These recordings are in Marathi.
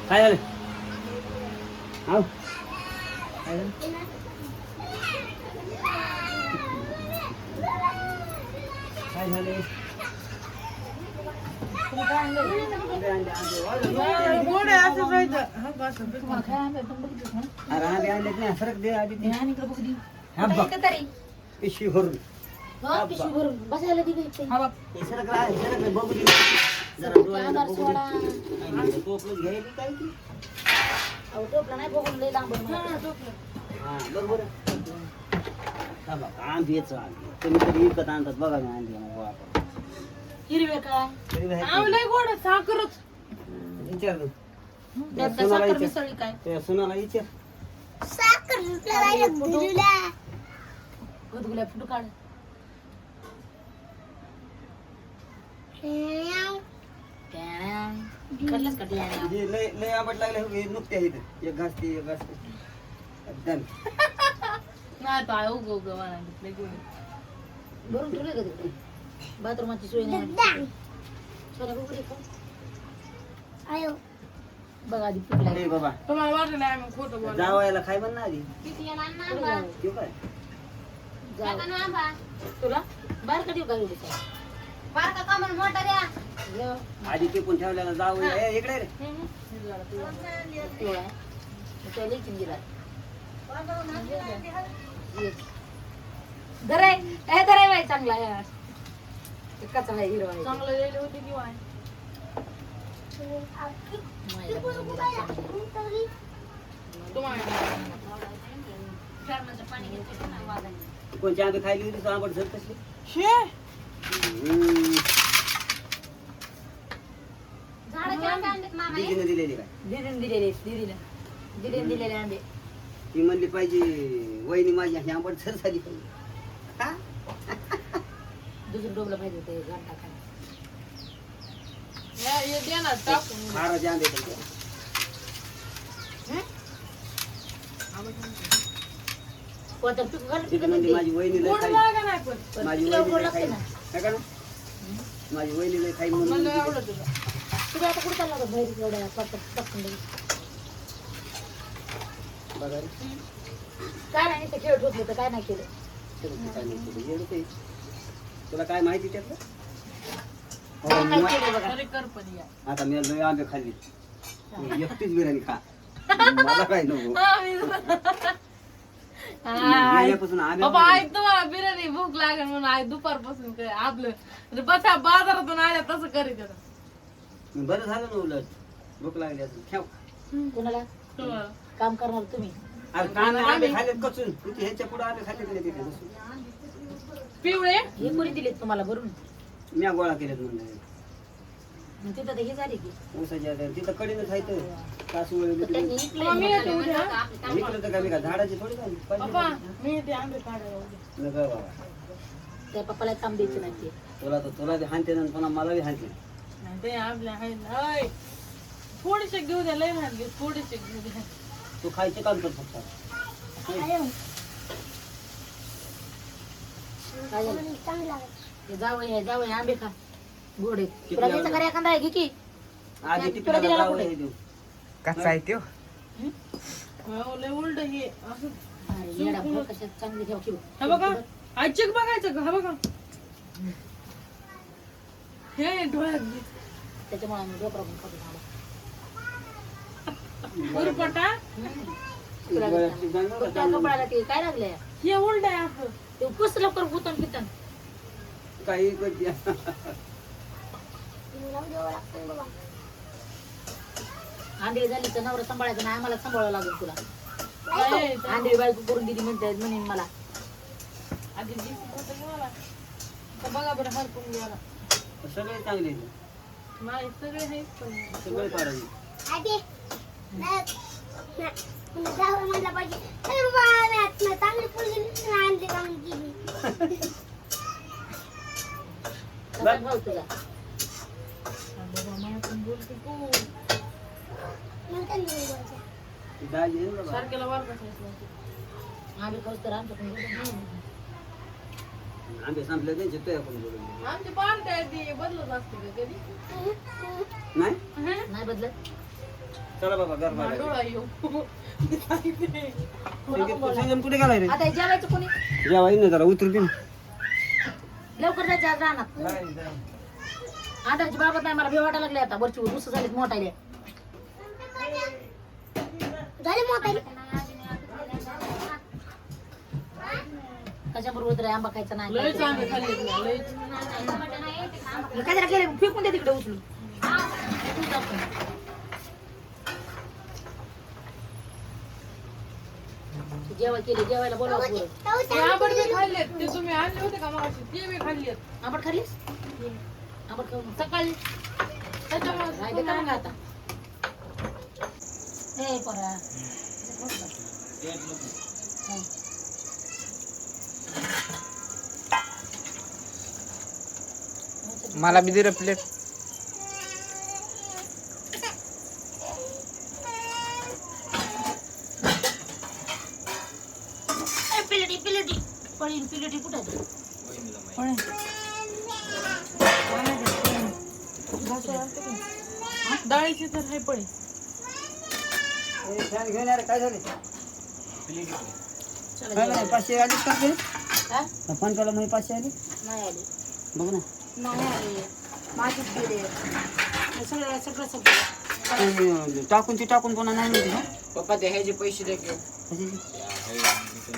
काय झालं? आव काय झालं? काय झालं? पिशवी भरून बसायला दिली बघू दे जरा डोळ्याला बघू दे. टोपलं घ्यायला काय की टोपला नाही बघून लई लांब हा बरोबर आंब्याचं आंबे तुम्ही तरी विकत आणतात बघा मी आंबे वापर हिरवे काय साखरच विचार साखर मिसळी काय त्या सुनाला विचार गुदगुल्या फुटू काढ कटल्याच कटल्या म्हणजे लय लय आंबट लागले नुकते आहेत एक घासते एक घासते एकदम नाही पाय उग उग म्हणाले भरून ठेवले का तिकडे बाथरूमाची सोय नाही सोन्या बघू आयो बघा आधी पिकला ए बाबा तुम्हाला वाटलं नाही मग खोटं बोल जावायला खाय बन ना आधी ठेवू काय तुला बाहेर का देऊ का एवढी बारका का म्हणून मोठा द्या आधी टिपून ठेवल्याला जाऊ इकडे रे धराय बाई चांगला कच्चा आहे हिरवा आहे. चांगलं लिहिले होते किंवा कोणची आंबे खायली होती तो आंबट झर कसली दीदीने दिलेली काय दिलेले दिलेले आंबे ती म्हणली पाहिजे वहिनी माझी ही आंबट झर झाली पाहिजे हा? दुसरं डोबलं पाहिजे ते घाट टाकायला दे ना टाकून खाराचे आंबे पण द्या. कोणतं पीक घालून तिथे म्हणली माझी वहिनी लय गोड खाई लागा नाही पण माझी तिला वहिनी गोड लय लागते खाई ना. काय का ना माझी वहिनी लय खाई म्हणून मला दिली. आवडत तुला तुम्ही आता कुठं चालला बाहेर एवढ्या टाकून बघा रे. काय नाही ते खेळ ठोकले तर काय नाही केलं तुला काय नाही केलं. येडं ते. तुला काय माहिती त्यातलं काय नाही केलं बघा तरी कर पण या आता मी लय आंबे खाल्ली एकटीच बिर्याणी खा मला काय नको गेल्यापासून आंबे बाबा आई तुम्हाला बिर्याणी भूक लागेल म्हणून आई दुपारपासून काय आपलं बसा बाजारातून आल्या तसं करीत होता. बरं झालं ना उलट भूक लागली असेल ठेव कोणाला तुम्हाला काम करणार तुम्ही अरे कान आंबे खाल्लेत कचून किती ह्याच्या पुढे आंबे खाल्ले नाही तिथे पिवळे हे कोणी दिलेत तुम्हाला भरून मी गोळा केलेत म्हणलं मग तिथं ते हे झाले की ऊसाच्या तिथं कडीनं खायचं सासू तर त्यांनी इकले मम्मी येते उद्या इकडं तर काय झाडाची थोडी झाली पप्पा मी ते आंबे काढायला उद्या. नका बाबा त्या पप्पाला काम द्यायचं नाही ते तुला बी हानते ना पुन्हा मला बी हानते नाही ते आपल्या आहे ना ओय. थोडेसे घेऊ द्या लय नाही घेऊ थोडेसे घेऊ द्या तू खायचे काम कर फक्त काय झालं हे जावं आंबे खा गोडे तुला द्यायचं का एखादा आहे घे की आधी तुला टिपीला दिलेला जावं कुठे? हे देऊ कच्चा आहे त्यो हो, लय उलट हे असं अरे येडा भाऊ कशात चांगली ठेव की हे बघा आजचेक बघायचं का हा बघा हे डोळ्यात घे. त्याच्यामुळे आम्ही डोकरा पण खातो उरपटा कपडाला ते काय लागलंय हे उलट आहे असं ते पुस लवकर भूतन पितन काही करते आंधळी झाली तर नवरा सांभाळायचं नाही आम्हाला सांभाळावं लागेल तुला काय आंधळी बायको करून दिली म्हणेन मला आधी जीन्स होतं की मला तर बघा बरं हरकून गेला सगळे चांगले आहेत. नाही सगळे आहेत पण सगळे पारायचे भाऊ तुझा बाबा मला पण बोलते तू दाजी आहे ना बाबा. सारख्याला वार कसायचं आम्ही खाऊ तर आमच्याकडून आंबे संपले त्यांचे तुया कोण बोलून आमची पार्टी आहे ती बदलत असते का कधी नाही नाही बदलत. चला बाबा घर बाहेर डोळा येऊ संगम कुठे गेलाय रे आता हे जेवायचं कोणी? जेव्हा येईन जरा उतरू दे लवकर जायचं आज रानात. आधारची बाबत नाही, मला भे वाटायला लागले आता. वरची रुस झालीत मोठायले. झाले मोठायले. कशाबरोबर तरी आंबा खायचा नाही. लय चांगले खाल्ले लय काय जरा केलं फेकून दे तिकडे उचलून. जेवण केले, जेवायला बोलावं पोरं. ते आंबट बी खाल्लेत ते तुम्ही आणले होते का मग ते बी खाल्लेत आंबट खाल्लीस? आंबट खाऊ नको. सकाळी त्याच्यामुळे राहते का मग आता? ए पोरा. मला बी दे रे प्लेट. पिलेटी पिलेटी पळीन पिलेटी कुठे आहे? डाळीची तर हे पडे फॅन घेऊन यार काय झाले चला काय नाही 500 आली का ते हा? फोन केला मग 500 आली नाही आली. बघ ना नाही आली. माझीच गेले. सगळं सगळं सगळं ते टाकून पुन्हा नाही मिळते ना पप्पा ते ह्याचे पैसे दे की.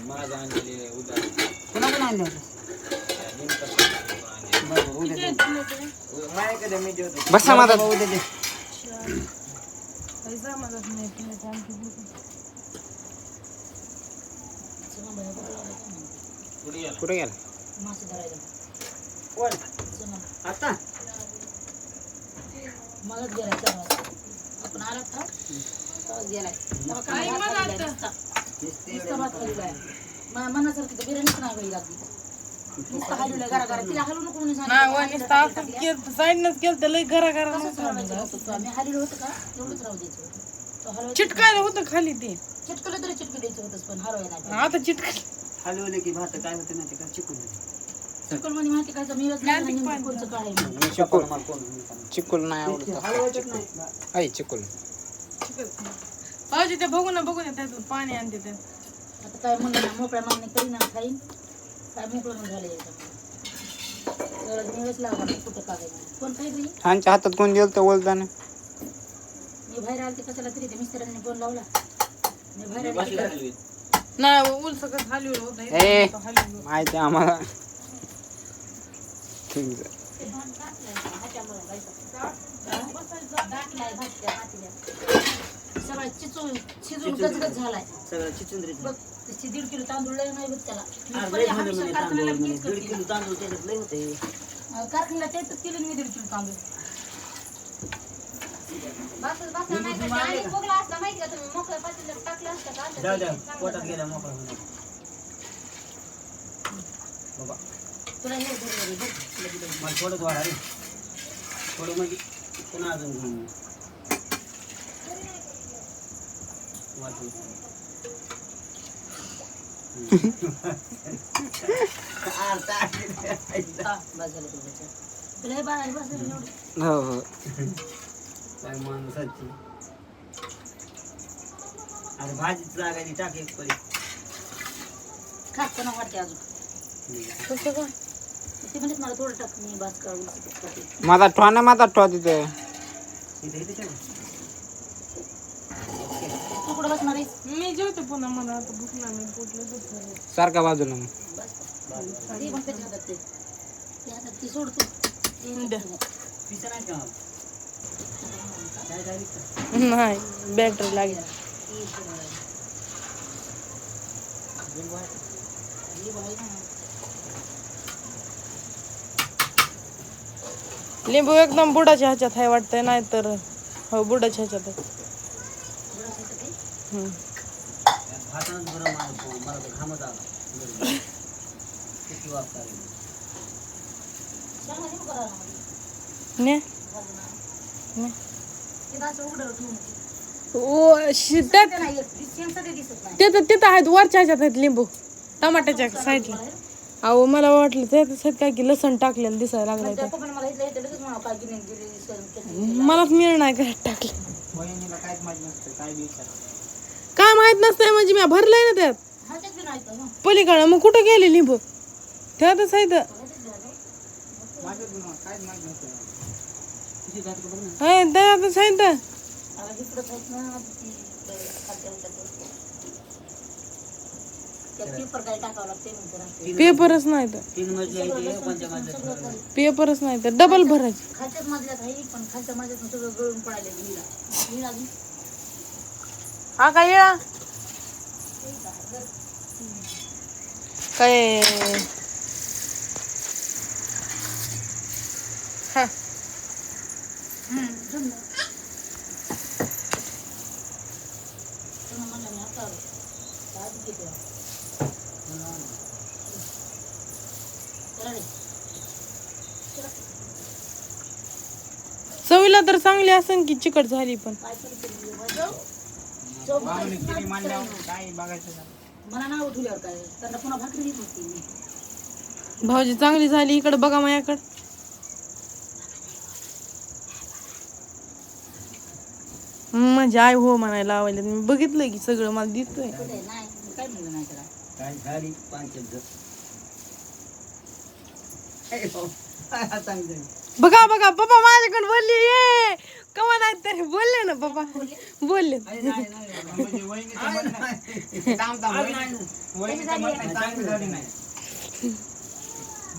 माझा आणलेले उधार पुन्हा पण आणले होते बरं उद्या दे. माझ्याकडे मी देतो. बसा माझा उद्या दे पैसा मला नाही प्लेट आणखी कुठे गेला? मासे धरायला. कोण चला. आता मलाच गेलाय 4 वाजता. आपण आलात का? तेव्हाच गेलाय. तेव्हा काय आई भात मला खाल्लाय आता. नुसता. नुसता भात खाल्लाय. माझ्या मनासारखी तर बिर्याणीच नाही बाई लागली. नुसतं हलवलंय घरा घरा. तिला हलवू नको म्हणून नाही वन सांगितलं. असं केलं साईडनंच केलं तर लय घरा घरा तसंच हलवायचं होतं. आम्ही हलवलं होतं का? एवढंच राहू द्यायचं होतं. तो हलवायचं चिटकायला होतं खाली ते चिटकलं तरी चिटकू द्यायचं होतं, पण हलवायला नाही. आता चिटकाय हलवले की भात काय होते ना ते काय चिकून चिकल म्हणजे माहिती काय मी कोणचं काय आहे. चिकून मला कोण चिकुल नाही आवडत. हलवायचंच नाही आई चिकुल पाहिजे ते बघू ना त्यातून पाणी आणते ते आता काय म्हणलं ना मोकळ्या मागणी करीन ना खाईन काय मोकळं म्हणून झालं निवेश लागला कुठं काय कोण काय बाई ह्यांच्या हातात कोण दिलं तर ओळखताना. मी बाहेर आलते कशाला तरी त्या मिस्टरांनी फोन लावला. मी बाहेर आले नाही उल सगळं हलवलं होतं ए हलवलं माहिती आहे आम्हाला. ठीक आहे. सगळं शिजून गजगज झालाय. सगळं चिचुंदरी बघ 1.5 किलो तांदूळ लय नाही बघ त्याला. तांदूळ 1.5 किलो तांदूळ त्याच्यात लय होते कारखान्याला त्याच केलं मी 1.5 किलो तांदूळ. जाऊ द्या पोटात गेल्या मोकळा होणार बाबा तुला हे धरलं रे, बघ. मला थोडंच वाढा रे थोडं म्हणजे पुन्हा अजून घेऊन वाटून हा, बस झालं तुझं. तुला हे बस झालं एवढं. हो हो काय माणसाची आणि भाजीच लागायची टाक एक पडी खास पण वाटते अजून. कसं काय ते म्हणत मला थोडं टाक मी बस काढून खाते. माझा ठेवा तिथे. इथे इथे ठेव. तू कुठं बसणार आहेस? मी जेवते पुन्हा मला आता भूक लागली पोटलं दुखत आहे. सारखा बाजूला मग. बस ते मग त्याच्या हातात ते हातात ती सोड तू. द्या. पिसा नाही का काय काय विकतं? नाही बॅटरी लागेल लिंबू एकदम बुडाच्या ह्याच्यात आहे वाटतंय नाही तर हो बुडाच्या ह्याच्यात आहे. भातानंच बरं मला तर घामच आला किती वाजता आली. ने तिथं आहेत वरच्या ह्याच्यात आहेत लिंबू टमाट्याच्या साईडला अहो मला वाटलं त्याच्यात काय की लसण टाकलेलं दिसायला लागलं त्या पप्पाने मला इथलं इथं लगेच म्हणावं काय गिन्यान गेली सण मलाच मिळ नाही काय टाकलं वहिनीला काहीच माहित नसतं काय बी विचार काय माहित नसतंय म्हणजे मी भरलंय ना त्यात ह्याच्यात बी नाही तर हं. पलीकडं मग कुठं गेले लिंबू त्यातच आहे तर माझ्यात बी काहीच माहित नसतं किती जात बघ ना त्यातच आहे तर आता इकडंच आहेत ना ती खालच्या ह्याच्यात. त्यात पेपर काय टाकावं लागते म्हणते ना. पेपरच नाही तर 3 मजली आहे ते पंचा मजली पेपरच नाही तर डबल भरायचे खालच्याच मजल्यात आहे पण खालच्या मजल्यात सगळं गळून पडायला विळा अजून हा काय येळा काय हा जमलं. तुम्ही म्हणलं मी आता आलो. काय बी किती आहे. चला रे. चवीला तर चांगली असेल की चिकट झाली पण काय तरी वाजव. चव मागणी किती मांडल्यावर काय बघायचं नाही. मला नाव उठवल्यावर काय त्यांना पुन्हा भाकरी देत होती मी. भाऊजी चांगली झाली इकडे बघा माझ्याकडे म्हणजे आई हो म्हणायला लावायला मी बघितलंय की सगळं मला दिसतोय कुठे नाही मी काय म्हणलं नाही त्याला. काय झाली पांचट झट. सांगते बघा बघा पप्पा माझ्याकडे बोलले ये कवा नाही तरी बोलले ना पप्पा बोलले म्हणजे वहिनीचं म्हणणं आहे. थांब थांब वहिनीचं म्हणणं आहे, चांगली झाली नाही.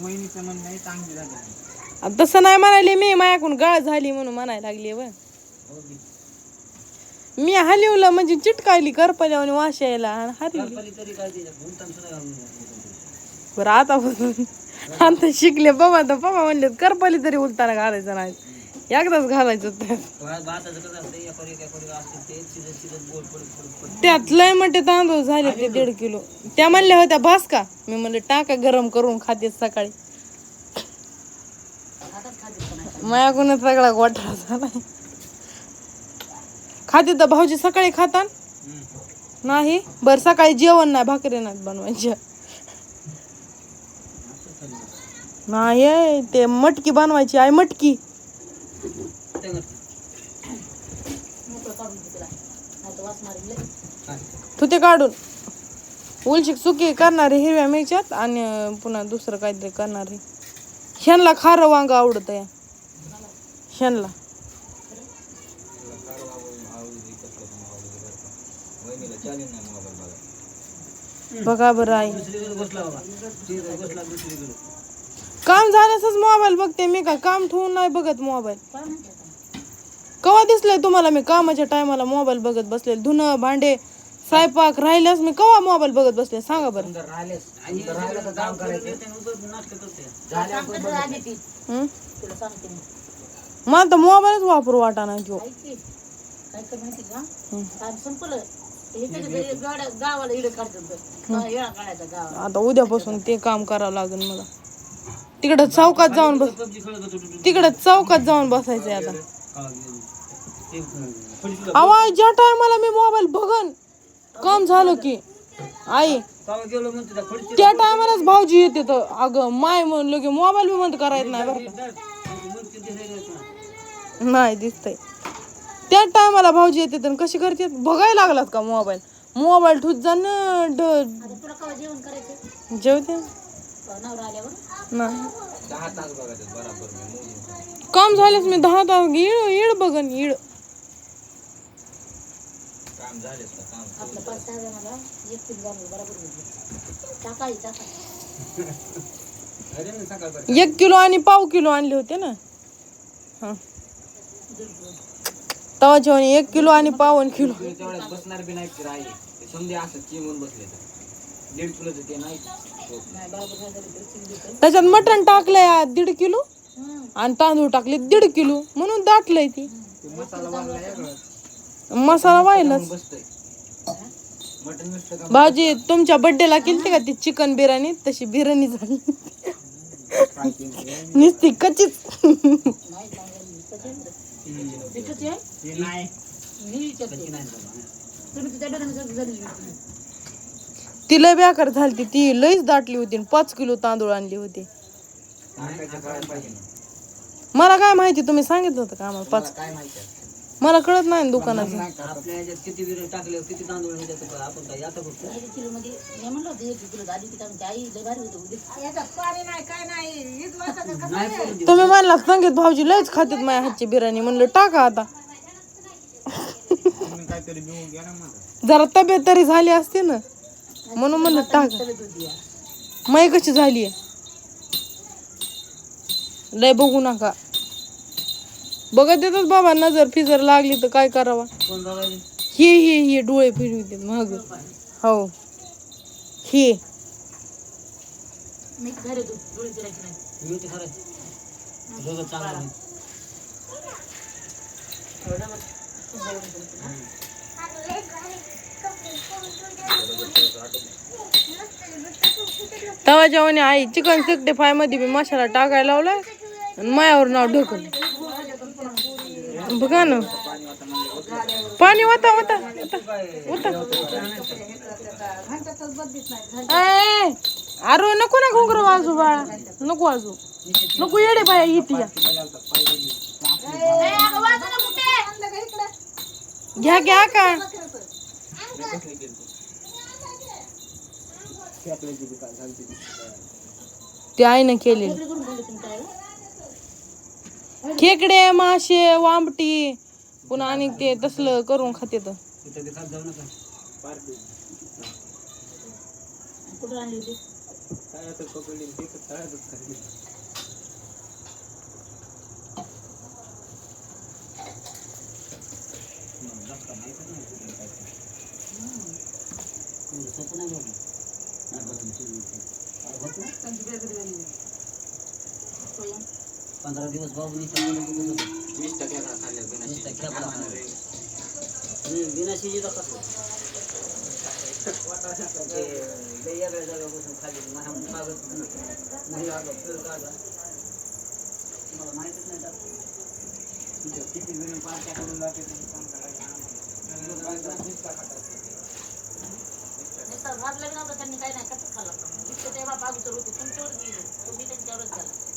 वहिनीचं म्हणणं आहे चांगली झाली नाही. तसं नाही म्हणाले मी माझ्याकडून गाळ झाली म्हणून म्हणायला लागली व हो की? मी हलवलं म्हणजे चिटकायली करपल्यावर वाश यायला आणि हरली करपली तरी काय त्याच्यात गुंतान सुद्धा घालून द्या. बरं आतापासून आता शिकले बाबा तर पप्पा म्हणले करपली तरी उलताना घालायचं नाही एकदाच घालायचं त्यात भाताचं कसं असतं एकोरी असते ते शिजत शिजत गोड पडत त्यात लय मोठे तांदूळ झाले ते 1.5 किलो त्या म्हणल्या होत्या भास का मी म्हणले टाका गरम करून खाते सकाळी आताच खाते पण आहे. माझ्याकडून सगळा गोठा झाला खाते तर भाऊजी सकाळी खातात नाही बरं सकाळी जेवण नाही भाकरी नाही बनवायच्या नाही ते मटकी बनवायची आहे मटकी मोकळं काढून दे तिला. नाही तर वास मारेल लय. तुते काढून उलशिक सुकी करणारे हिरव्या मिरच्यात आणि पुन्हा दुसरं काहीतरी करणारे ह्यांना खारं वांग आवडत या ह्यांना बघा बरं आई बसला बाबा बसला दुसरीकडे. काम झाल्यासच मोबाईल बघते मी का काम ठेवून नाही बघत मोबाईल काय म्हणते आता? कवा दिसलंय तुम्हाला मी कामाच्या टायमाला मोबाईल बघत बसले धुणं भांडे स्वयंपाक राहिल्यास मी कवा मोबाईल बघत बसले सांगा बरं समजा राहिलेस आणि राहिलं तर काम करायचं नाटक करते. सांगते तर आधी ती. हं? तुला सांगते मी. मला तर मोबाईलच वापरू वाटा नाही तो ऐक की. काय कर माहिती का काम संपलं हे त्याच्या गाड्या गावाला इडे काढतात येळा काढायचा गावाला. आता उद्यापासून ते काम करावं लागेल मला तिकडं चौकात जाऊन बस पबजी खेळत होतो तू. तिकडं चौकात जाऊन बसायचंय आता ते फळीचं आवाज ज्या टायमाला मी मोबाईल बघन काम झालं की आई कावा गेलो म्हणते त्या फळीची त्या टायमालाच भाऊजी येते तर अगं माय म्हणलं की मोबाईल बी बंद करायचं नाही बरं का म्हणते ते हे नाही. नाही दिसतंय त्या टायमाला भाऊजी येते तर कशी करते बघायला लागलात का मोबाईल ठुत जा ना आता तुला केव्हा जेवण करायचं जेवते नवरा आल्यावर नाही 10 तास बघायचं बरोबर मी मोजून. काम झालेच मी 10 तास इड बघन इड काम झालेस का काम आपलं 5-6 जणाला 1 किलो जाणं बरोबर होतं. टाकायचं अरे मी सकाळ 1 किलो आणि पाव किलो आणले होते ना हा तवाच्या 1 किलो आणि पाव किलो तेवढ्यात बसणार बी नाही की राही ते समजे असं चिमून बसले तर 1.5 किलोचं ते नाही नाही बरोबर झालं तरी चिंधी देतं. त्याच्यात मटण टाकलंय 1.5 किलो आणि तांदूळ टाकले 1.5 किलो म्हणून दाटलंय ती ते मसाला वाढला वेगळाच मसाला व्हायलाच बसतोय मटन मिसळं का भाजी तुमच्या बर्थडेला केलती का ती चिकन बिर्याणी तशी बिर्याणी झाली काय केलं नुसती कच्चीच नाही चांगलं विकत आहे ते नाही मी विचारते नाही बाबा. तुम्ही तिच्या डोळ्याने झाली ती लय बेकार झाली ती लईच दाटली होती 5 किलो तांदूळ आणले होते. मला काय माहिती तुम्ही सांगितलं होतं का आम्हाला 5 काय माहिती मला कळत नाही ना दुकानाचं. आपल्या ह्याच्यात किती विरळ टाकले किती तांदूळ ह्याच्यात आपण काय आता फक्त 1 किलो मध्ये मी म्हणलं होतं 1 किलो आधी ती आमची आई लय भारी होतं याच्यात पाणी नाही काय नाही हीच वाटतं का नाही करून देऊ. तुम्ही म्हणला संगीत भाऊजी लयच खात्यात माझ्या हातची बिर्याणी म्हणलं टाका आता. तुम्ही काहीतरी घेऊन घ्या ना मला. जरा तब्येत तरी झाली असते ना म्हणून म्हणलं टाका. तब्येत होती या. मै कशी झाली लय बघू नका. बघत येतच बाबा नजर फिजर लागली तर काय करावा. कोण बघायला हे डोळे फिरवते मग हो हे मी घरी डोळे फिरायचे नाही मी ते खरं रोज चांगला नाही. तवा जेवणे आई चिकन 65 मध्ये बी मसाला टाकायला लावलाय आणि मायावर नाव ढकल. बघा ना पाणी होता होता अरे नको ना घुंगर वाजू बाळा नको वाजू नको येडे बाया येते घ्या घ्या का ते आईनं केले खेकडे मासे वांबटी पुन्हा आणि ते तसलं करून खाते तर तिथं ते खात जाऊ नका. कुठं आणली होती सोपं नाही बघू. नाही बघू. होत नाही. त्यांची बेकरी झाली स्वयं 15 दिवस बाबू नाही 20 टक्के खाल्ले बिना शिजीचा कसं वेगळ्या जागा बसून खाली मागत नाही आलं फिर काढला मला माहितीच नाही टाकलं. किती जण पार्ट्या करून जाते भात लग्न होतं त्यांनी काही नाही कसं खाल्लं तेव्हा बाजूचं होते तुमच्यावर तुम्ही त्यांच्यावरच झाला